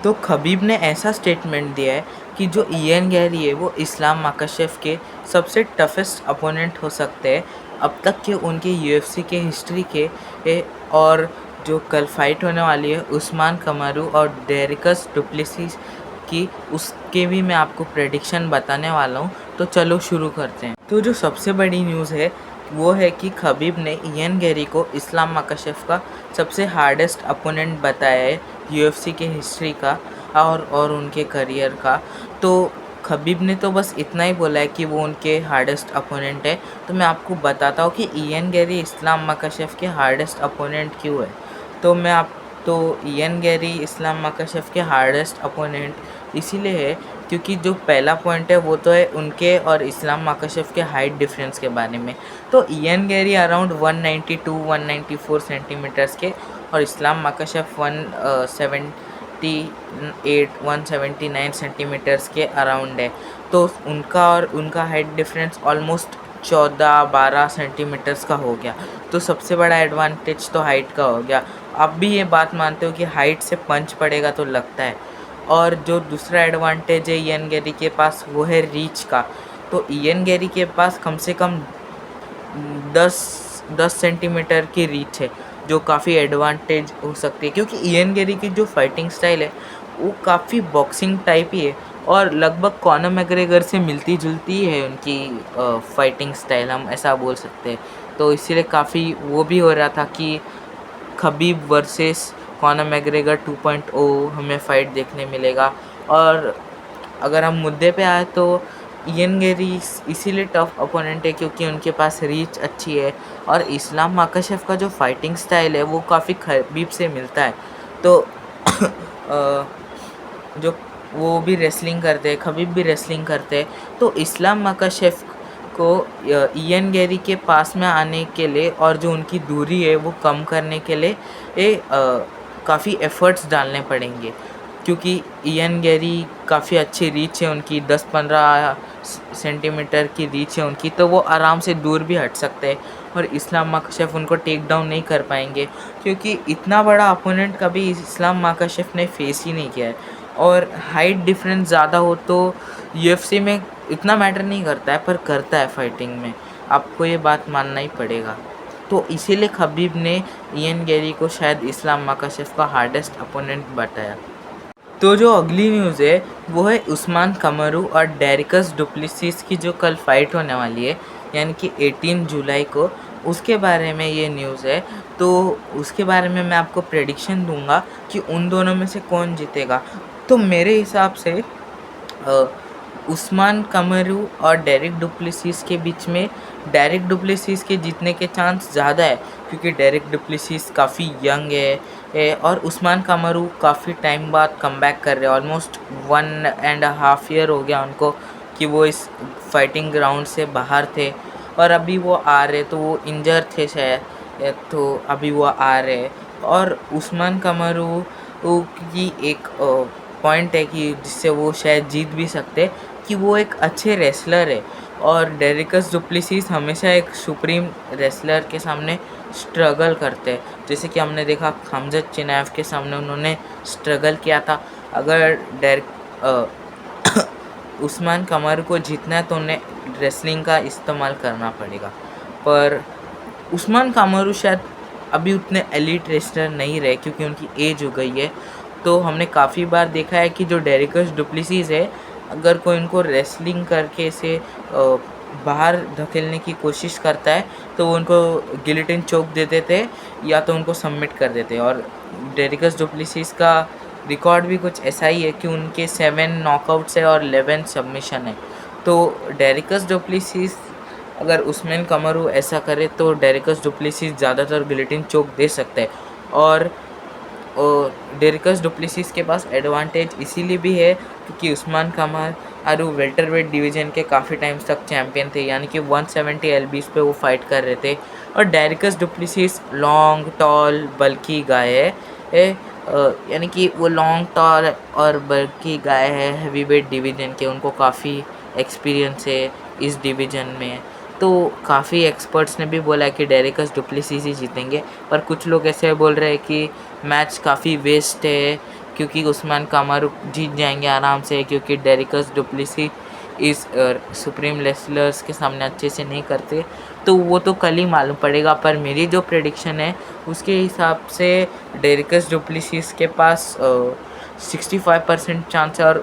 तो खबीब ने ऐसा स्टेटमेंट दिया है कि जो इयन गैरी है वो इस्लाम माकाशेव के सबसे टफेस्ट अपोनेंट हो सकते हैं अब तक के उनके यूएफसी के हिस्ट्री के और जो कल फाइट होने वाली है उस्मान कमारू और डेरिकस डुप्लेसिस की, उसके भी मैं आपको प्रेडिक्शन बताने वाला हूँ। तो चलो शुरू करते हैं। तो जो सबसे बड़ी न्यूज़ है वो है कि खबीब ने इयन गैरी को इस्लाम माकाशेव का सबसे हार्डेस्ट अपोनेंट बताया है यूएफसी के हिस्ट्री का और उनके करियर का। तो खबीब ने तो बस इतना ही बोला है कि वो उनके हार्डेस्ट अपोनेंट है। तो मैं आपको बताता हूँ कि इयन गैरी इस्लाम माकाशेव के हार्डेस्ट अपोनेंट क्यों है। तो इयन गैरी इस्लाम माकाशेव के हार्डेस्ट अपोनेंट इसीलिए है क्योंकि जो पहला पॉइंट है वो तो है उनके और इस्लाम माकाशेव के हाइट डिफरेंस के बारे में। तो इयन गैरी अराउंड 192-194 सेंटीमीटर्स के और इस्लाम माकाशेव 178-179 सेंटीमीटर्स के अराउंड है। तो उनका हाइट डिफरेंस ऑलमोस्ट 14-12 सेंटीमीटर्स का हो गया। तो सबसे बड़ा एडवांटेज तो हाइट का हो गया। आप भी ये बात मानते हो कि हाइट से पंच पड़ेगा तो लगता है। और जो दूसरा एडवांटेज है इयन गैरी के पास वो है रीच का। तो इयन गैरी के पास कम से कम 10 सेंटीमीटर की रीच है जो काफ़ी एडवांटेज हो सकती है क्योंकि इयन गैरी की जो फाइटिंग स्टाइल है वो काफ़ी बॉक्सिंग टाइप ही है और लगभग कॉनर मैग्रेगर से मिलती जुलती है उनकी फाइटिंग स्टाइल, हम ऐसा बोल सकते हैं। तो इसीलिए काफ़ी वो भी हो रहा था कि खबीब वर्सेस कॉनर मैग्रेगर 2.0 हमें फ़ाइट देखने मिलेगा। और अगर हम मुद्दे पे आए तो इयन गैरी इसीलिए टफ अपोनेंट है क्योंकि उनके पास रीच अच्छी है और इस्लाम माकाशेव का जो फाइटिंग स्टाइल है वो काफ़ी खबीब से मिलता है। तो जो वो भी रेसलिंग करते हैं, खबीब भी रेसलिंग करते हैं। तो इस्लाम माकाशेव को इयन गैरी के पास में आने के लिए और जो उनकी दूरी है वो कम करने के लिए काफ़ी एफ़र्ट्स डालने पड़ेंगे क्योंकि इयन गैरी काफ़ी अच्छी रीच है उनकी, 10-15 सेंटीमीटर की रीच है उनकी, तो वो आराम से दूर भी हट सकते हैं और इस्लाम माकाशेव उनको टेक डाउन नहीं कर पाएंगे क्योंकि इतना बड़ा अपोनेंट कभी इस्लाम माकाशेव ने फेस ही नहीं किया है। और हाइट डिफरेंस ज़्यादा हो तो यूएफसी में इतना मैटर नहीं करता है पर करता है फाइटिंग में, आपको ये बात मानना ही पड़ेगा। तो इसीलिए खबीब ने इयन गैरी को शायद इस्लाम माकाशेव का हार्डेस्ट अपोनेंट बताया। तो जो अगली न्यूज़ है वो है उस्मान कमरू और डेरिकस डुप्लेसिस की जो कल फाइट होने वाली है यानी कि 18 जुलाई को, उसके बारे में ये न्यूज़ है। तो उसके बारे में मैं आपको प्रेडिक्शन दूंगा कि उन दोनों में से कौन जीतेगा। तो मेरे हिसाब से उस्मान कमरू और डेरिक डुप्लेसिस के बीच में डेरिक डुप्लेसिस के जीतने के चांस ज़्यादा है क्योंकि डेरिक डुप्लेसिस काफ़ी यंग है और उस्मान कमरू काफ़ी टाइम बाद कमबैक कर रहे हैं। ऑलमोस्ट 1.5 ईयर हो गया उनको कि वो इस फाइटिंग ग्राउंड से बाहर थे और अभी वो आ रहे, तो वो इंजर थे शायद, तो अभी वो आ रहे। और उस्मान कमरू की एक पॉइंट है कि जिससे वो शायद जीत भी सकते कि वो एक अच्छे रेसलर है और डेरिकस डुप्लेसिस हमेशा एक सुप्रीम रेसलर के सामने स्ट्रगल करते हैं, जैसे कि हमने देखा खमजत चिनायव के सामने उन्होंने स्ट्रगल किया था। अगर उस्मान कमर को जीतना है तो उन्हें रेसलिंग का इस्तेमाल करना पड़ेगा। पर उस्मान कमरू शायद अभी उतने एलिट रेसलर नहीं रहे क्योंकि उनकी एज हो गई है। तो हमने काफ़ी बार देखा है कि जो डेरिकस डुप्लेसिस है अगर कोई उनको रेसलिंग करके इसे बाहर धकेलने की कोशिश करता है तो वो उनको गिलिटिन चोक दे देते या तो उनको सबमिट कर देते। और डेरिकस डुप्लेसिस का रिकॉर्ड भी कुछ ऐसा ही है कि उनके 7 नॉकआउट्स है और 11 सबमिशन है। तो डेरिकस डुप्लेसिस अगर उस्मान कमरू ऐसा करे तो डेरिकस डुप्लेसिस ज़्यादातर गिलिटिन चोक दे सकते हैं। और डेरिकस डुप्लेसिस के पास एडवांटेज इसीलिए भी है क्योंकि उस्मान कमरू वेल्टरवेट डिवीज़न के काफ़ी टाइम्स तक चैम्पियन थे यानी कि 170 एलबीज पे वो फाइट कर रहे थे। और डेरिकस डुप्लेसिस लॉन्ग टॉल बल्की गाय है यानी कि वो लॉन्ग टॉल और बल्कि गाय है हैवी वेट डिवीज़न के, उनको काफ़ी एक्सपीरियंस है इस डिवीज़न में। तो काफ़ी एक्सपर्ट्स ने भी बोला है कि डेरिकस डुप्लेसिस ही जीतेंगे, पर कुछ लोग ऐसे बोल रहे हैं कि मैच काफ़ी वेस्ट है क्योंकि उस्मान कामारू जीत जाएंगे आराम से, क्योंकि डेरिकस डुप्लेसी इस सुप्रीम रेसलर्स के सामने अच्छे से नहीं करते। तो वो तो कल ही मालूम पड़ेगा, पर मेरी जो प्रेडिक्शन है उसके हिसाब से डेरिकस डुप्लेसिस के पास 65% चांस है और